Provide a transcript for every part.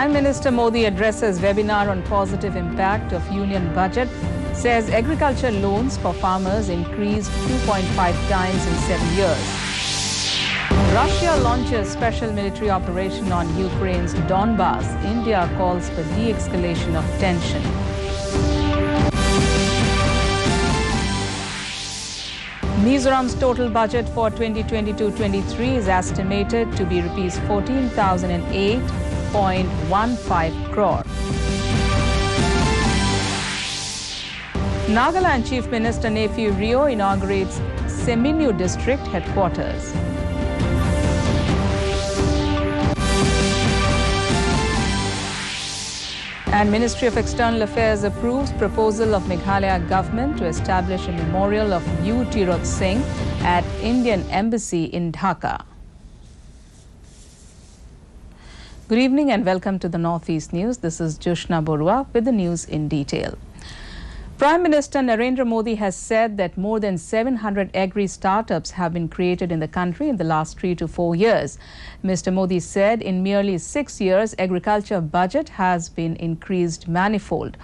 Prime Minister Modi addresses webinar on positive impact of union budget, says agriculture loans for farmers increased 2.5 times in 7 years. Russia launches special military operation on Ukraine's Donbas. India calls for de-escalation of tension. Mizoram's total budget for 2022-23 is estimated to be rupees 14,008.15 crore. Nagaland Chief Minister Neiphiu Rio inaugurates Seminyu District headquarters. And Ministry of External Affairs approves proposal of Meghalaya government to establish a memorial of U. Tirot Singh at Indian Embassy in Dhaka. Good evening and welcome to the Northeast News. This is Joshna Borua with the news in detail. Prime Minister Narendra Modi has said that more than 700 agri-startups have been created in the country in the last 3 to 4 years. Mr. Modi said in merely 6 years, agriculture budget has been increased manifold.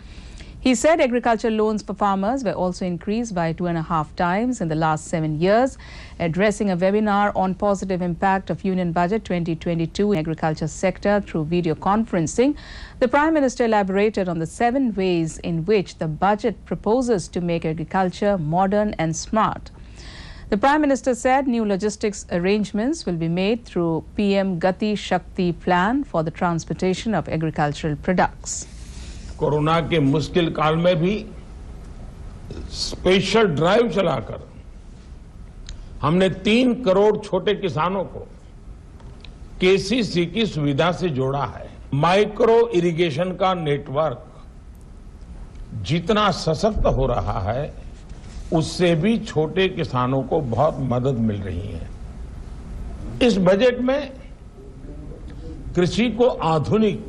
He said agriculture loans for farmers were also increased by 2.5 times in the last 7 years. Addressing a webinar on positive impact of Union Budget 2022 in agriculture sector through video conferencing, the Prime Minister elaborated on the 7 ways in which the budget proposes to make agriculture modern and smart. The Prime Minister said new logistics arrangements will be made through PM Gati Shakti plan for the transportation of agricultural products. Corona के मुश्किल काल में भी special drive चलाकर हमने 3 करोड़ छोटे किसानों को केसीसी की सुविधा से जोड़ा है। माइक्रो इरिगेशन का नेटवर्क जितना सशक्त हो रहा है, उससे भी छोटे किसानों को बहुत मदद मिल रही है। इस बजट में कृषि को आधुनिक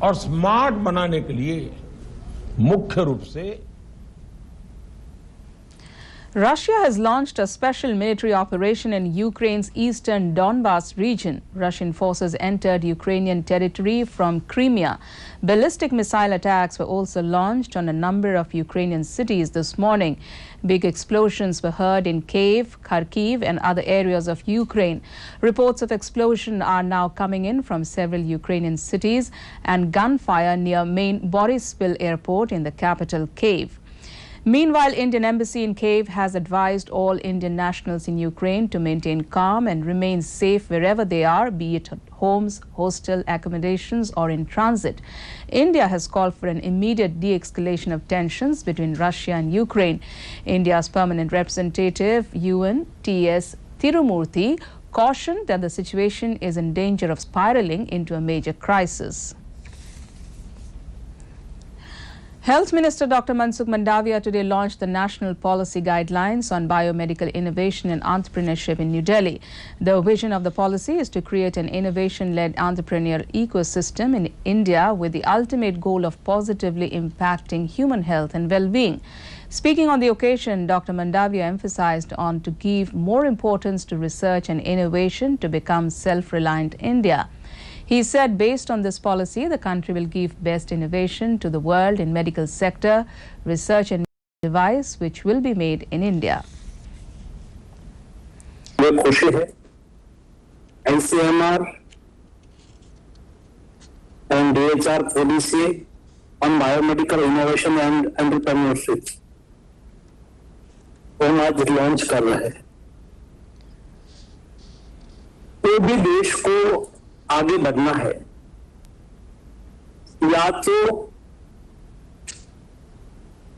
और स्मार्ट बनाने के लिए मुख्य रूप से Russia has launched a special military operation in Ukraine's eastern Donbas region. Russian forces entered Ukrainian territory from Crimea. Ballistic missile attacks were also launched on a number of Ukrainian cities this morning. Big explosions were heard in Kyiv, Kharkiv and other areas of Ukraine. Reports of explosion are now coming in from several Ukrainian cities and gunfire near main Borispil airport in the capital Kyiv. Meanwhile, Indian Embassy in Kyiv has advised all Indian nationals in Ukraine to maintain calm and remain safe wherever they are, be it at homes, hostel accommodations or in transit. India has called for an immediate de-escalation of tensions between Russia and Ukraine. India's permanent representative, UN T.S. Tirumurthy, cautioned that the situation is in danger of spiraling into a major crisis. Health Minister Dr. Mansukh Mandavia today launched the National Policy Guidelines on Biomedical Innovation and Entrepreneurship in New Delhi. The vision of the policy is to create an innovation-led entrepreneurial ecosystem in India with the ultimate goal of positively impacting human health and well-being. Speaking on the occasion, Dr. Mandavia emphasized on to give more importance to research and innovation to become self-reliant India. He said based on this policy, the country will give best innovation to the world in medical sector, research and device which will be made in India. ये खुशी है NCMR and DHR policy on biomedical innovation and entrepreneurship हम आज launch कर रहे हैं। कोई भी देश को आगे बढ़ना है, या तो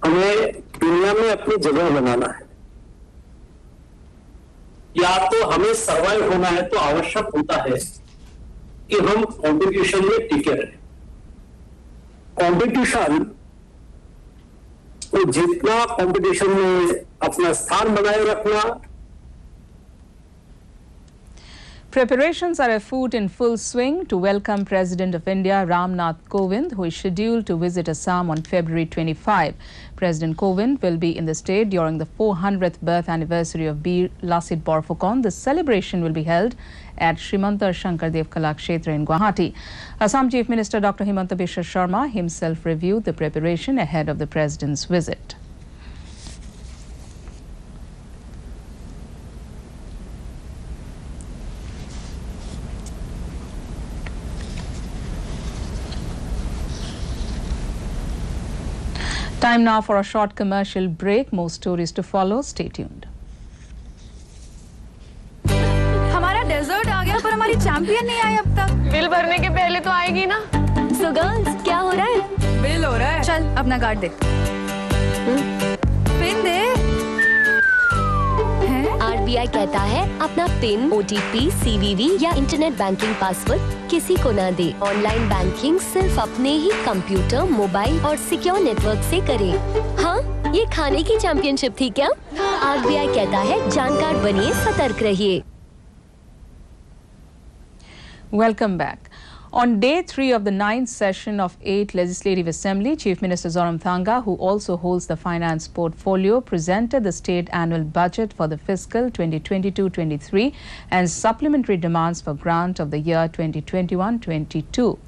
हमें दुनिया में अपनी जगह बनाना है, या तो हमें सर्वाइव होना है। तो आवश्यक होता है कि हम कंपटीशन में टिके रहें। कंपटीशन तो जितना कंपटीशन में अपना स्थान बनाए रखना। Preparations are afoot in full swing to welcome President of India Ram Nath Kovind, who is scheduled to visit Assam on February 25. President Kovind will be in the state during the 400th birth anniversary of Bir Lasit Borphukan. The celebration will be held at Srimanta Shankardev Kala Kshetra in Guwahati. Assam Chief Minister Dr. Himanta Biswa Sharma himself reviewed the preparation ahead of the President's visit. Time now for a short commercial break. More stories to follow. Stay tuned. हमारा desert आ गया पर हमारी champion नहीं आई अब तक। Bill भरने के पहले तो आएगी ना। So girls, क्या हो रहा है? बिल हो रहा है। चल अपना कार्ड दे। पिन दे। RBI कहता है अपना पिन, OTP, CVV या इंटरनेट बैंकिंग पासवर्ड किसी को ना दे। ऑनलाइन बैंकिंग सिर्फ अपने ही कंप्यूटर, मोबाइल और सिक्योर नेटवर्क से करें। हाँ, ये खाने की चैंपियनशिप थी क्या? RBI कहता है जानकार बनिए, सतर्क रहिए। Welcome back. On day 3 of the 9th session of 8th Legislative Assembly, Chief Minister Zoramthanga, who also holds the finance portfolio, presented the state annual budget for the fiscal 2022-23 and supplementary demands for grant of the year 2021-22.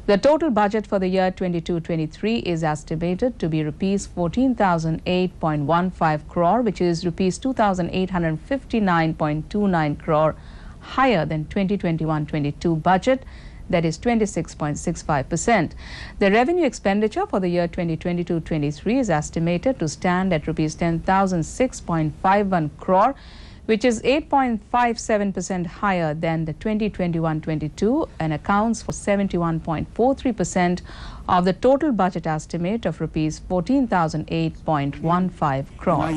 The total budget for the year 22-23 is estimated to be rupees 14,008.15 crore, which is rupees 2,859.29 crore higher than 2021-22 budget, that is 26.65%. The revenue expenditure for the year 2022-23 is estimated to stand at rupees 10,006.51 crore, which is 8.57% higher than the 2021-22 and accounts for 71.43% of the total budget estimate of rupees 14,008.15 crore.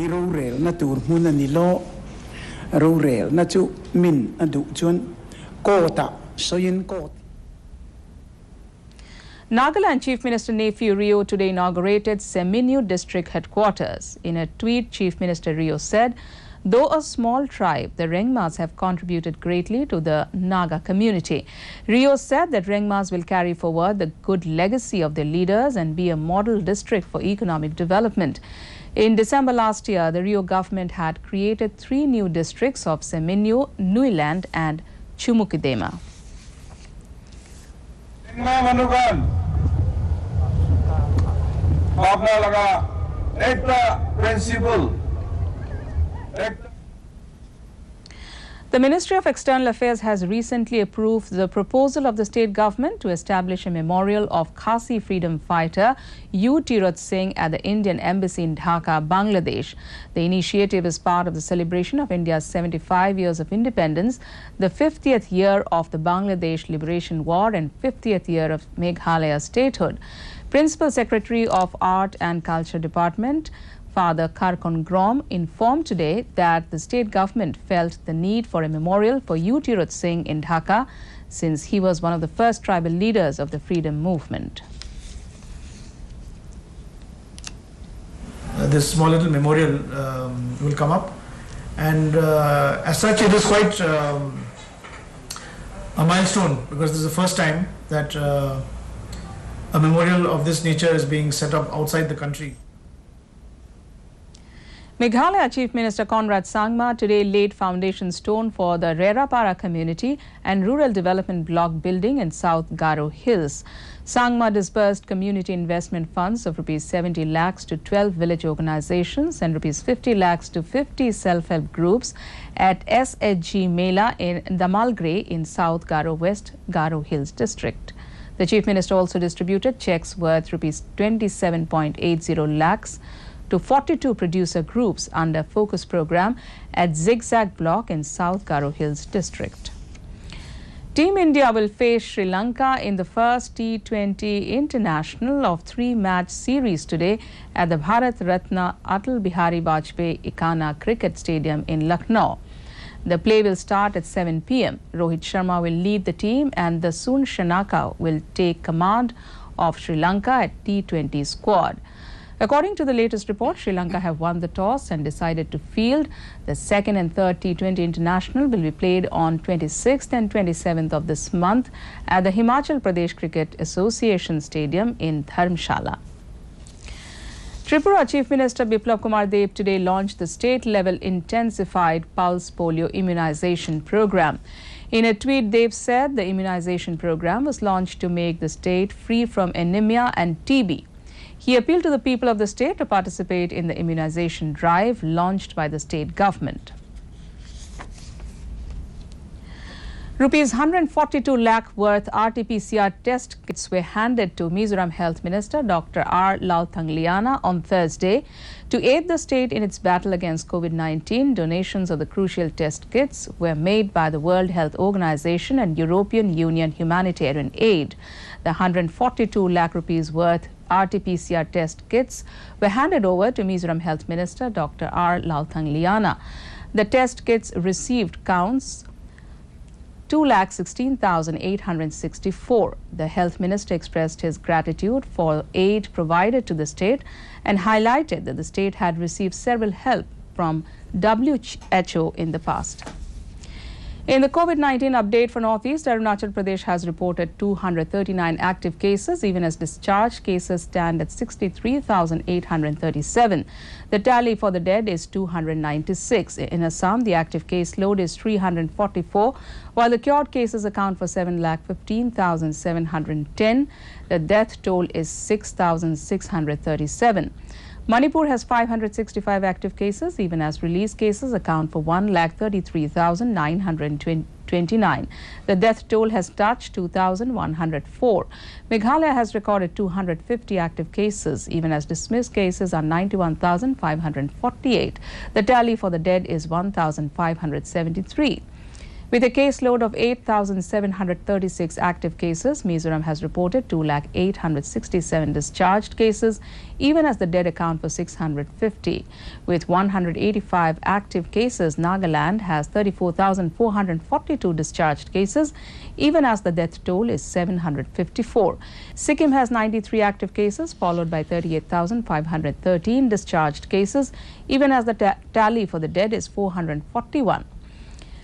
Nagaland Chief Minister Nephew Rio today inaugurated Seminyu District Headquarters. In a tweet, Chief Minister Rio said, though a small tribe, the Rengmas have contributed greatly to the Naga community. Rio said that Rengmas will carry forward the good legacy of their leaders and be a model district for economic development. In December last year, the Rio government had created 3 new districts of Seminyu, Nuiland and Chumukidema. The Ministry of External Affairs has recently approved the proposal of the state government to establish a memorial of Khasi freedom fighter U. Tirat Singh at the Indian Embassy in Dhaka, Bangladesh. The initiative is part of the celebration of India's 75 years of independence, the 50th year of the Bangladesh Liberation War and 50th year of Meghalaya statehood. Principal Secretary of Art and Culture Department, Father Karkon Grom, informed today that the state government felt the need for a memorial for U. Tirat Singh in Dhaka, since he was one of the first tribal leaders of the freedom movement. This small little memorial will come up, and as such it is quite a milestone, because this is the first time that a memorial of this nature is being set up outside the country. Meghalaya Chief Minister Conrad Sangma today laid foundation stone for the Rerapara Community and Rural Development Block building in South Garo Hills. Sangma disbursed community investment funds of rupees 70 lakhs to 12 village organizations and rupees 50 lakhs to 50 self-help groups at SHG Mela in Damalgre in South Garo West Garo Hills district. The Chief Minister also distributed checks worth rupees 27.80 lakhs to 42 producer groups under Focus program at Zigzag Block in South Garo Hills district. Team India will face Sri Lanka in the first T20 international of 3-match series today at the Bharat Ratna Atal Bihari Vajpayee Ekana Cricket Stadium in Lucknow. The play will start at 7 p.m. Rohit Sharma will lead the team and the Sun Shanaka will take command of Sri Lanka at T20 squad. According to the latest report, Sri Lanka have won the toss and decided to field. The second and third T20 international will be played on 26th and 27th of this month at the Himachal Pradesh Cricket Association Stadium in Dharamshala. Tripura Chief Minister Biplab Kumar Deb today launched the state-level intensified pulse polio immunization program. In a tweet, Deb said the immunization program was launched to make the state free from anemia and TB. He appealed to the people of the state to participate in the immunization drive launched by the state government. Rupees 142 lakh worth RT-PCR test kits were handed to Mizoram Health Minister Dr. R. Lalthangliana on Thursday. To aid the state in its battle against COVID-19, donations of the crucial test kits were made by the World Health Organization and European Union Humanitarian Aid. The 142 lakh rupees worth RT-PCR test kits were handed over to Mizoram Health Minister Dr. R. Lalthangliana. The test kits received counts 2,16,864. The Health Minister expressed his gratitude for aid provided to the state and highlighted that the state had received several help from WHO in the past. In the COVID-19 update for Northeast, Arunachal Pradesh has reported 239 active cases, even as discharged cases stand at 63,837. The tally for the dead is 296. In Assam, the active case load is 344, while the cured cases account for 7,15,710. The death toll is 6,637. Manipur has 565 active cases, even as released cases account for 1,33,929. The death toll has touched 2,104. Meghalaya has recorded 250 active cases, even as dismissed cases are 91,548. The tally for the dead is 1,573. With a caseload of 8,736 active cases, Mizoram has reported 2,867 discharged cases, even as the dead account for 650. With 185 active cases, Nagaland has 34,442 discharged cases, even as the death toll is 754. Sikkim has 93 active cases, followed by 38,513 discharged cases, even as the tally for the dead is 441.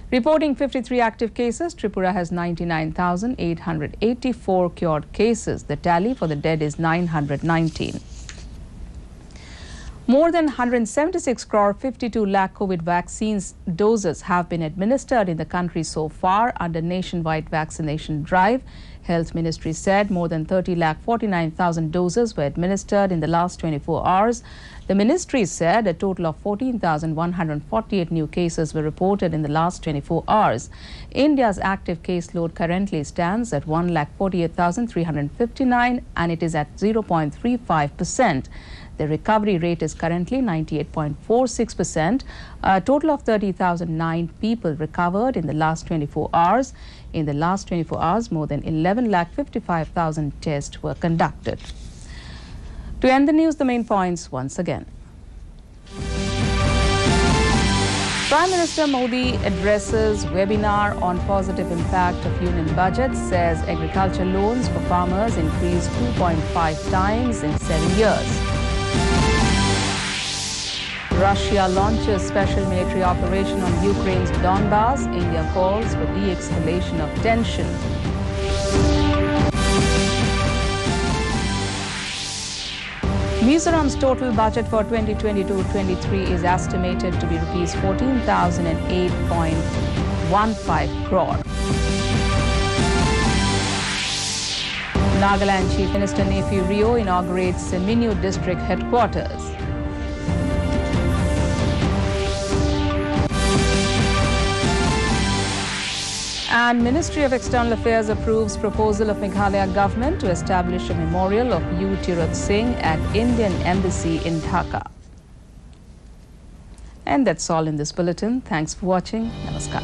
Reporting 53 active cases, Tripura has 99,884 cured cases. The tally for the dead is 919. More than 176 crore 52 lakh COVID vaccines doses have been administered in the country so far under nationwide vaccination drive. Health Ministry said more than 30 lakh 49,000 doses were administered in the last 24 hours. The ministry said a total of 14,148 new cases were reported in the last 24 hours. India's active caseload currently stands at 1,48,359 and it is at 0.35%. The recovery rate is currently 98.46%. A total of 30,009 people recovered in the last 24 hours. In the last 24 hours, more than 11,55,000 tests were conducted. To end the news, the main points once again. Prime Minister Modi addresses webinar on positive impact of union budget, says agriculture loans for farmers increased 2.5 times in 7 years. Russia launches special military operation on Ukraine's Donbas. India calls for de-escalation of tension. Mizoram's total budget for 2022-23 is estimated to be rupees 14,008.15 crore. Nagaland Chief Minister Nephi Rio inaugurates Seminyu district headquarters. And Ministry of External Affairs approves proposal of Meghalaya government to establish a memorial of U. Tirut Singh at Indian Embassy in Dhaka. And that's all in this bulletin. Thanks for watching. Namaskar.